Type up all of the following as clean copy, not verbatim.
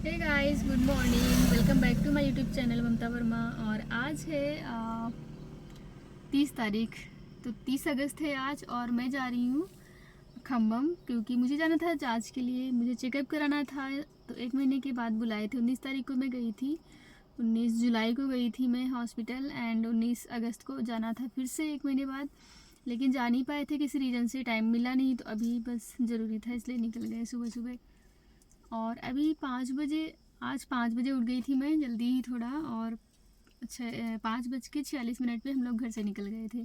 Hey guys, good morning. Welcome back to my YouTube channel Mamta Verma. और आज है 30 तारीख। तो 30 अगस्त है आज और मैं जा रही हूँ खम्बम, क्योंकि मुझे जाना था जांच के लिए। मुझे चेकअप कराना था। तो 1 महीने के बाद बुलाए थे। 19 तारीख को मैं गई थी, 19 जुलाई को गई थी मैं हॉस्पिटल, एंड 19 अगस्त को जाना था फिर से 1 महीने बाद। लेकिन जा नहीं पाए थे, किसी रीज़न से टाइम मिला नहीं। तो अभी बस ज़रूरी था इसलिए निकल गए सुबह सुबह। और अभी 5 बजे, आज 5 बजे उठ गई थी मैं, जल्दी ही थोड़ा। और 5:46 पे हम लोग घर से निकल गए थे।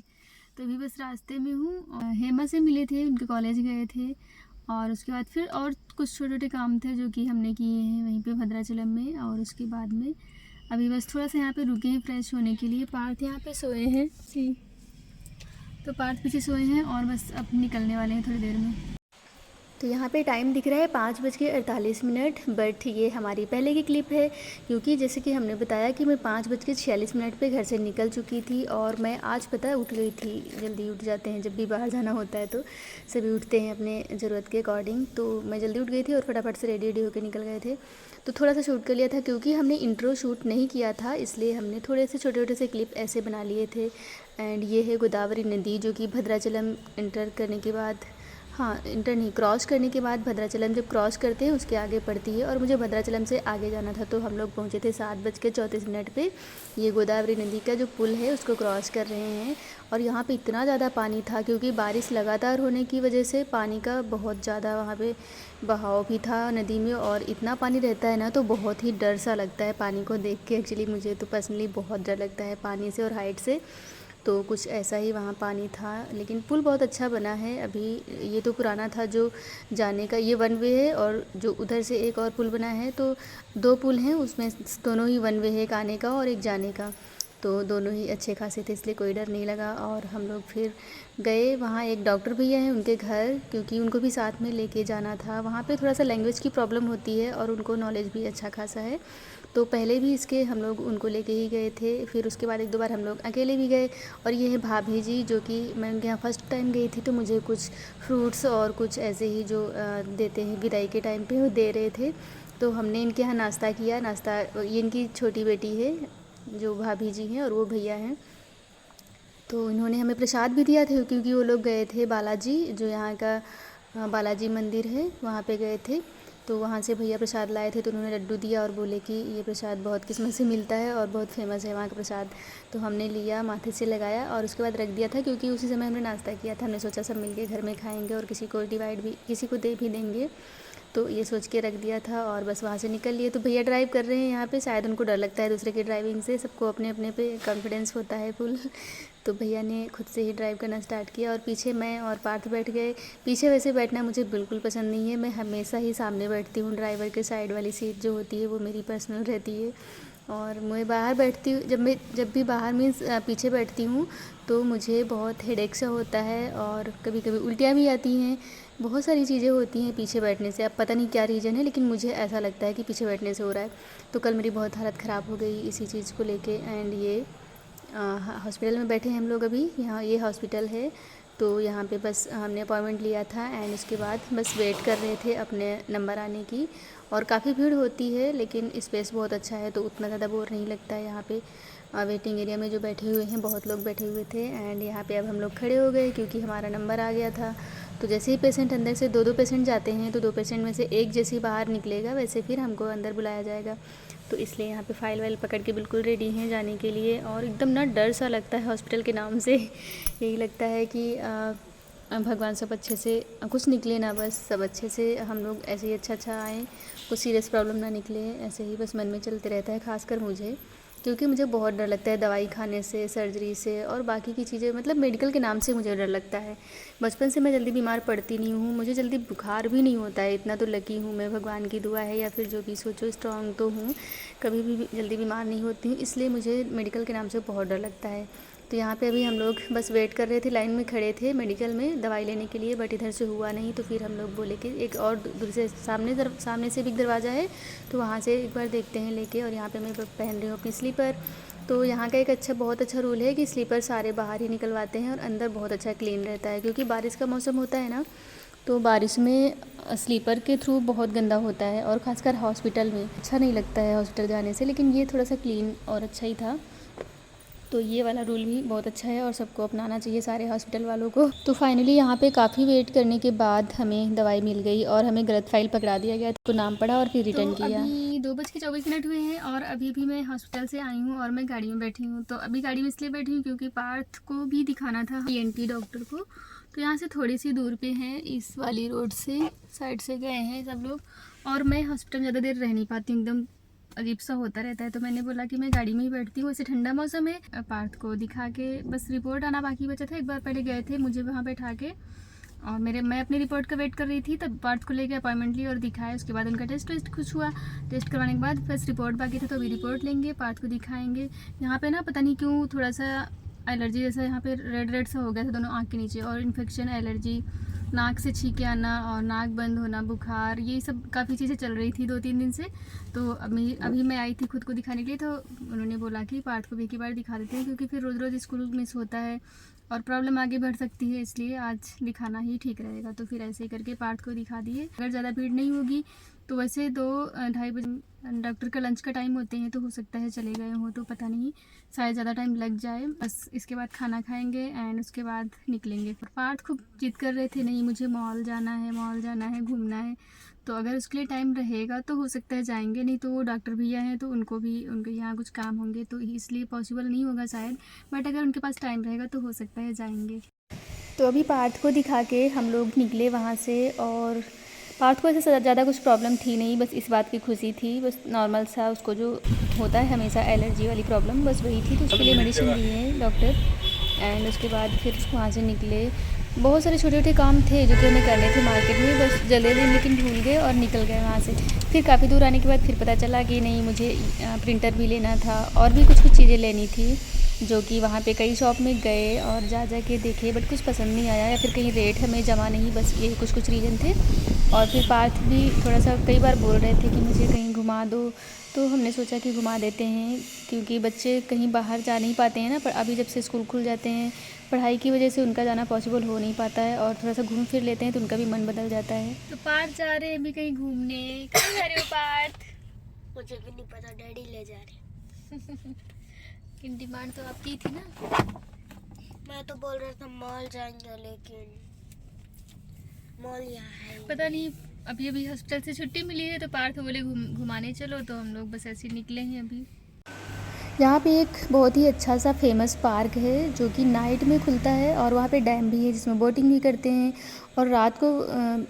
तो अभी बस रास्ते में हूँ। और हेमा से मिले थे, उनके कॉलेज गए थे। और उसके बाद फिर और कुछ छोटे छोटे काम थे जो कि हमने किए हैं वहीं पे भद्राचलम में। और उसके बाद में अभी बस थोड़ा सा यहाँ पे रुके हैं फ्रेश होने के लिए। पार्थ यहाँ पे सोए हैं जी, तो पार्थ पीछे सोए हैं और बस अब निकलने वाले हैं थोड़ी देर में। तो यहाँ पे टाइम दिख रहा है 5:48, बट ये हमारी पहले की क्लिप है, क्योंकि जैसे कि हमने बताया कि मैं 5:46 पे घर से निकल चुकी थी। और मैं आज पता है उठ गई थी। जल्दी उठ जाते हैं जब भी बाहर जाना होता है, तो सभी उठते हैं अपने ज़रूरत के अकॉर्डिंग। तो मैं जल्दी उठ गई थी और फटाफट से रेडी होकर निकल गए थे। तो थोड़ा सा शूट कर लिया था, क्योंकि हमने इंट्रो शूट नहीं किया था, इसलिए हमने थोड़े से छोटे छोटे से क्लिप ऐसे बना लिए थे। एंड ये है गोदावरी नदी, जो कि भद्राचलम इंटर करने के बाद, हाँ इंटर नहीं, क्रॉस करने के बाद भद्राचलम जब क्रॉस करते हैं उसके आगे पड़ती है। और मुझे भद्राचलम से आगे जाना था, तो हम लोग पहुँचे थे 7:34 पे। ये गोदावरी नदी का जो पुल है उसको क्रॉस कर रहे हैं। और यहाँ पे इतना ज़्यादा पानी था, क्योंकि बारिश लगातार होने की वजह से पानी का बहुत ज़्यादा वहाँ पे बहाव भी था नदी में। और इतना पानी रहता है ना, तो बहुत ही डर सा लगता है पानी को देख के। एक्चुअली मुझे तो पर्सनली बहुत डर लगता है पानी से और हाइट से। तो कुछ ऐसा ही वहाँ पानी था। लेकिन पुल बहुत अच्छा बना है अभी। ये तो पुराना था जो जाने का, ये वन वे है। और जो उधर से एक और पुल बना है, तो 2 पुल हैं उसमें, दोनों ही वन वे है, एक आने का और एक जाने का। तो दोनों ही अच्छे खासे थे, इसलिए कोई डर नहीं लगा। और हम लोग फिर गए वहाँ, एक डॉक्टर भैया हैं उनके घर, क्योंकि उनको भी साथ में लेके जाना था। वहाँ पे थोड़ा सा लैंग्वेज की प्रॉब्लम होती है और उनको नॉलेज भी अच्छा खासा है। तो पहले भी इसके हम लोग उनको लेके ही गए थे, फिर उसके बाद 1-2 बार हम लोग अकेले भी गए। और ये है भाभी जी, जो कि मैं उनके यहाँ फ़र्स्ट टाइम गई थी, तो मुझे कुछ फ्रूट्स और कुछ ऐसे ही जो देते हैं विदाई के टाइम पे, वो दे रहे थे। तो हमने इनके यहाँ नाश्ता किया। नाश्ता, ये इनकी छोटी बेटी है जो भाभी जी हैं, और वो भैया हैं। तो इन्होंने हमें प्रसाद भी दिया था, क्योंकि वो लोग गए थे बालाजी, जो यहाँ का बालाजी मंदिर है, वहाँ पे गए थे। तो वहाँ से भैया प्रसाद लाए थे, तो उन्होंने लड्डू दिया और बोले कि ये प्रसाद बहुत किस्मत से मिलता है और बहुत फेमस है वहाँ का प्रसाद। तो हमने लिया, माथे से लगाया और उसके बाद रख दिया था, क्योंकि उसी समय हमने नाश्ता किया था। हमने सोचा सब मिलके घर में खाएंगे और किसी को डिवाइड भी, किसी को दे भी देंगे। तो ये सोच के रख दिया था और बस वहाँ से निकल लिए। तो भैया ड्राइव कर रहे हैं यहाँ पे, शायद उनको डर लगता है दूसरे की ड्राइविंग से। सबको अपने अपने पे कॉन्फिडेंस होता है फुल। तो भैया ने खुद से ही ड्राइव करना स्टार्ट किया और पीछे मैं और पार्थ बैठ गए। पीछे वैसे बैठना मुझे बिल्कुल पसंद नहीं है, मैं हमेशा ही सामने बैठती हूँ। ड्राइवर के साइड वाली सीट जो होती है वो मेरी पर्सनल रहती है। और मैं बाहर बैठती हूँ, जब भी बाहर मीन्स पीछे बैठती हूँ, तो मुझे बहुत हेडेक सा होता है और कभी कभी उल्टियाँ भी आती हैं। बहुत सारी चीज़ें होती हैं पीछे बैठने से। अब पता नहीं क्या रीज़न है, लेकिन मुझे ऐसा लगता है कि पीछे बैठने से हो रहा है। तो कल मेरी बहुत हालत ख़राब हो गई इसी चीज़ को लेके। एंड ये हॉस्पिटल में बैठे हैं हम लोग अभी। यहाँ ये हॉस्पिटल है, तो यहाँ पे बस हमने अपॉइंटमेंट लिया था एंड उसके बाद बस वेट कर रहे थे अपने नंबर आने की। और काफ़ी भीड़ होती है, लेकिन स्पेस बहुत अच्छा है, तो उतना ज़्यादा बोर नहीं लगता है यहाँ पे। वेटिंग एरिया में जो बैठे हुए हैं, बहुत लोग बैठे हुए थे। एंड यहाँ पे अब हम लोग खड़े हो गए, क्योंकि हमारा नंबर आ गया था। तो जैसे ही पेशेंट अंदर से 2-2 पेशेंट जाते हैं, तो 2 पेशेंट में से एक जैसे ही बाहर निकलेगा, वैसे फिर हमको अंदर बुलाया जाएगा। तो इसलिए यहाँ पे फ़ाइल वाइल पकड़ के बिल्कुल रेडी हैं जाने के लिए। और एकदम ना डर सा लगता है हॉस्पिटल के नाम से। यही लगता है कि भगवान सब अच्छे से कुछ निकले ना, बस सब अच्छे से हम लोग ऐसे ही अच्छा आएँ, कुछ सीरियस प्रॉब्लम ना निकले। ऐसे ही बस मन में चलते रहता है, ख़ासकर मुझे, क्योंकि मुझे बहुत डर लगता है दवाई खाने से, सर्जरी से और बाकी की चीज़ें। मतलब मेडिकल के नाम से मुझे डर लगता है। बचपन से मैं जल्दी बीमार पड़ती नहीं हूँ, मुझे जल्दी बुखार भी नहीं होता है। इतना तो लकी हूँ मैं, भगवान की दुआ है या फिर जो भी सोचो, स्ट्रांग तो हूँ, कभी भी जल्दी बीमार नहीं होती हूँ। इसलिए मुझे मेडिकल के नाम से बहुत डर लगता है। तो यहाँ पे अभी हम लोग बस वेट कर रहे थे, लाइन में खड़े थे मेडिकल में दवाई लेने के लिए, बट इधर से हुआ नहीं। तो फिर हम लोग बोले कि एक और दूसरे सामने से भी एक दरवाज़ा है, तो वहाँ से एक बार देखते हैं लेके। और यहाँ पे मैं पहन रही हूँ अपनी स्लीपर। तो यहाँ का एक बहुत अच्छा रूल है कि स्लीपर सारे बाहर ही निकलवाते हैं और अंदर बहुत अच्छा क्लीन रहता है, क्योंकि बारिश का मौसम होता है ना, तो बारिश में स्लीपर के थ्रू बहुत गंदा होता है और ख़ासकर हॉस्पिटल में अच्छा नहीं लगता है हॉस्पिटल जाने से, लेकिन ये थोड़ा सा क्लीन और अच्छा ही था। तो ये वाला रूल भी बहुत अच्छा है और सबको अपनाना चाहिए, सारे हॉस्पिटल वालों को। तो फाइनली यहाँ पे काफ़ी वेट करने के बाद हमें दवाई मिल गई और हमें गलत फाइल पकड़ा दिया गया, तो नाम पड़ा और फिर रिटर्न किया। अभी 2:24 हुए हैं और अभी भी मैं हॉस्पिटल से आई हूँ और मैं गाड़ी में बैठी हूँ। तो अभी गाड़ी में इसलिए बैठी हूँ क्योंकि पार्थ को भी दिखाना था ENT डॉक्टर को। तो यहाँ से थोड़ी सी दूर पे है, इस वाली रोड से साइड से गए हैं सब लोग, और मैं हॉस्पिटल ज़्यादा देर रह नहीं पाती हूँ, एकदम अजीब सा होता रहता है। तो मैंने बोला कि मैं गाड़ी में ही बैठती हूँ, वैसे ठंडा मौसम है। पार्थ को दिखा के बस रिपोर्ट आना बाकी बचा था, एक बार पहले गए थे मुझे वहाँ बैठा के, और मैं अपनी रिपोर्ट का वेट कर रही थी, तब पार्थ को लेके अपॉइंटमेंट ली और दिखाया। उसके बाद उनका टेस्ट कुछ हुआ, टेस्ट करवाने के बाद बस रिपोर्ट बाकी था, तो अभी रिपोर्ट लेंगे, पार्थ को दिखाएंगे। यहाँ पे ना पता नहीं क्यों थोड़ा सा एलर्जी जैसा यहाँ पे रेड सा हो गया था दोनों आँख के नीचे, और इन्फेक्शन, एलर्जी, नाक से छींके आना और नाक बंद होना, बुखार, ये सब काफ़ी चीज़ें चल रही थी 2-3 दिन से। तो अभी मैं आई थी खुद को दिखाने के लिए, तो उन्होंने बोला कि पार्थ को भी एक ही बार दिखा देते हैं, क्योंकि फिर रोज़ रोज़ स्कूल मिस होता है और प्रॉब्लम आगे बढ़ सकती है, इसलिए आज दिखाना ही ठीक रहेगा। तो फिर ऐसे ही करके पार्थ को दिखा दिए। अगर ज़्यादा भीड़ नहीं होगी तो वैसे 2-2:30 बजे डॉक्टर का लंच का टाइम होते हैं, तो हो सकता है चले गए हों, तो पता नहीं, शायद ज़्यादा टाइम लग जाए। बस इसके बाद खाना खाएंगे एंड उसके बाद निकलेंगे। पार्थ खूब जिद कर रहे थे, नहीं मुझे मॉल जाना है, घूमना है। तो अगर उसके लिए टाइम रहेगा तो हो सकता है जाएंगे, नहीं तो वो डॉक्टर भैया हैं तो उनके यहाँ कुछ काम होंगे, तो इसलिए पॉसिबल नहीं होगा शायद, बट अगर उनके पास टाइम रहेगा तो हो सकता है जाएंगे। तो अभी पार्थ को दिखा के हम लोग निकले वहाँ से, और पार्थ को ऐसे ज़्यादा कुछ प्रॉब्लम थी नहीं, बस इस बात की खुशी थी, बस नॉर्मल सा उसको जो होता है हमेशा एलर्जी वाली प्रॉब्लम, बस वही थी। तो उसके लिए मेडिसिन दिए हैं डॉक्टर, एंड उसके बाद फिर वहाँ से निकले। बहुत सारे छोटे छोटे काम थे जो कि हमें करने थे मार्केट में, बस जले थे लेकिन भूल गए और निकल गए वहाँ से। फिर काफ़ी दूर आने के बाद फिर पता चला कि नहीं, मुझे प्रिंटर भी लेना था और भी कुछ चीज़ें लेनी थी, जो कि वहाँ पे कई शॉप में गए और जा के देखे, बट कुछ पसंद नहीं आया, या फिर कहीं रेट हमें जमा नहीं, बस ये कुछ रीज़न थे। और फिर पार्थ भी थोड़ा सा कई बार बोल रहे थे कि मुझे कहीं घुमा दो, तो हमने सोचा कि घुमा देते हैं, क्योंकि बच्चे कहीं बाहर जा नहीं पाते हैं ना, पर अभी जब से स्कूल खुल जाते हैं, पढ़ाई की वजह से उनका जाना पॉसिबल हो नहीं पाता है, और थोड़ा सा घूम फिर लेते हैं तो उनका भी मन बदल जाता है। तो पार्थ जा रहे हैं अभी कहीं घूमने। कहाँ जा रहे हो पार्थ? मुझे भी नहीं पता, डैडी ले जा रहे। लेकिन डिमांड तो आपकी थी ना। मैं तो बोल रहा था मॉल जाएंगे, लेकिन मॉल यहाँ है। पता नहीं, अभी हॉस्पिटल से छुट्टी मिली है तो पार्थ बोले घुमाने चलो, तो हम लोग बस ऐसे निकले हैं अभी। यहाँ पे एक बहुत ही अच्छा सा फेमस पार्क है जो कि नाइट में खुलता है, और वहाँ पे डैम भी है जिसमें बोटिंग भी करते हैं। और रात को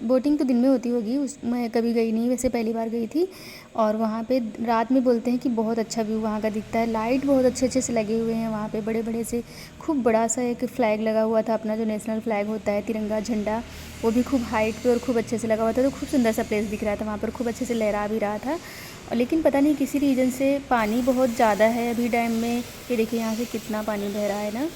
बोटिंग तो दिन में होती होगी, उस मैं कभी गई नहीं, वैसे पहली बार गई थी। और वहाँ पे रात में बोलते हैं कि बहुत अच्छा व्यू वहाँ का दिखता है, लाइट बहुत अच्छे से लगे हुए हैं वहाँ पे, बड़े बड़े से। खूब बड़ा सा एक फ़्लैग लगा हुआ था, अपना जो नेशनल फ़्लैग होता है, तिरंगा झंडा, वो भी खूब हाइट पे और खूब अच्छे से लगा हुआ था। तो खूब सुंदर सा प्लेस दिख रहा था वहाँ पर, खूब अच्छे से लहरा भी रहा था। लेकिन पता नहीं किसी रीज़न से पानी बहुत ज़्यादा है अभी डैम में। ये देखिए यहाँ से कितना पानी बह रहा है ना,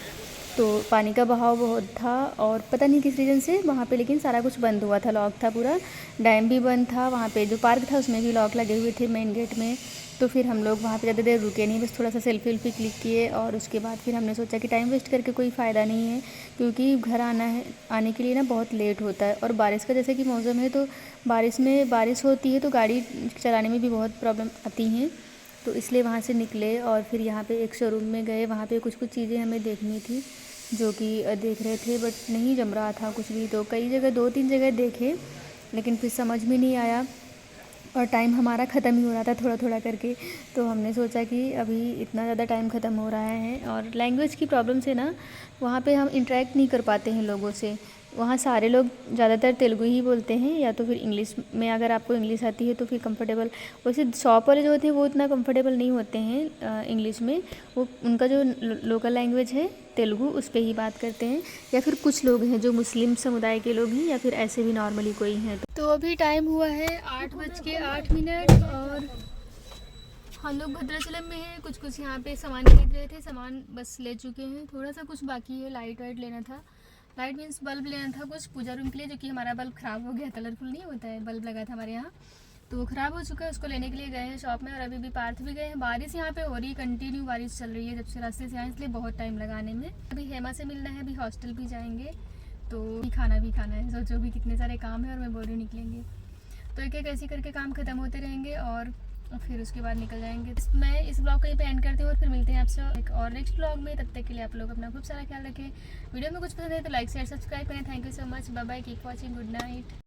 तो पानी का बहाव बहुत था, और पता नहीं किस रीज़न से वहाँ पे लेकिन सारा कुछ बंद हुआ था, लॉक था पूरा, डैम भी बंद था, वहाँ पे जो पार्क था उसमें भी लॉक लगे हुए थे मेन गेट में। तो फिर हम लोग वहाँ पे ज़्यादा देर रुके नहीं, बस थोड़ा सा सेल्फी क्लिक किए, और उसके बाद फिर हमने सोचा कि टाइम वेस्ट करके कोई फ़ायदा नहीं है, क्योंकि घर आने के लिए ना बहुत लेट होता है, और बारिश का जैसे कि मौसम है, तो बारिश होती है तो गाड़ी चलाने में भी बहुत प्रॉब्लम आती हैं। तो इसलिए वहाँ से निकले और फिर यहाँ पे एक शोरूम में गए, वहाँ पे कुछ चीज़ें हमें देखनी थी जो कि देख रहे थे, बट नहीं जम रहा था कुछ भी। तो कई जगह 2-3 जगह देखे, लेकिन फिर समझ में नहीं आया, और टाइम हमारा ख़त्म ही हो रहा था थोड़ा थोड़ा करके। तो हमने सोचा कि अभी इतना ज़्यादा टाइम ख़त्म हो रहा है, और लैंग्वेज की प्रॉब्लम से ना वहाँ पे हम इंटरेक्ट नहीं कर पाते हैं लोगों से। वहाँ सारे लोग ज़्यादातर तेलुगु ही बोलते हैं, या तो फिर इंग्लिश में, अगर आपको इंग्लिश आती है तो फिर कंफर्टेबल। वैसे शॉप वाले जो होते हैं वो इतना कंफर्टेबल नहीं होते हैं इंग्लिश में, वो उनका जो लोकल लैंग्वेज है तेलुगु, उस पर ही बात करते हैं। या फिर कुछ लोग हैं जो मुस्लिम समुदाय के लोग हैं, या फिर ऐसे भी नॉर्मली कोई हैं। तो अभी टाइम हुआ है 8:08, और हम लोग भद्राचलम में हैं। कुछ यहाँ पे सामान खरीद रहे थे, सामान बस ले चुके हैं, थोड़ा सा कुछ बाकी है, लाइट वाइट लेना था, लाइट मीन्स बल्ब लेना था कुछ पूजा रूम के लिए, जो कि हमारा बल्ब ख़राब हो गया, कलरफुल नहीं होता है, बल्ब लगा था हमारे यहाँ, तो वो ख़राब हो चुका है, उसको लेने के लिए गए हैं शॉप में। और अभी भी पार्थ भी गए हैं। बारिश यहाँ पे हो रही है, कंटिन्यू बारिश चल रही है जब से रास्ते से आए, इसलिए बहुत टाइम लगाने में। अभी हेमा से मिलना है, अभी हॉस्टल भी जाएंगे, तो खाना भी खाना है। सोचो भी कितने सारे काम है और मैं बोल रही हूँ निकलेंगे, तो एक एक ऐसे करके काम ख़त्म होते रहेंगे और फिर उसके बाद निकल जाएंगे। मैं इस ब्लॉग को यहीं पे एंड करती हूँ और फिर मिलते हैं आपसे एक और नेक्स्ट ब्लॉग में। तब तक के लिए आप लोग अपना खूब सारा ख्याल रखें। वीडियो में कुछ पसंद है तो लाइक शेयर सब्सक्राइब करें। Thank you so much, bye bye, keep watching, good night.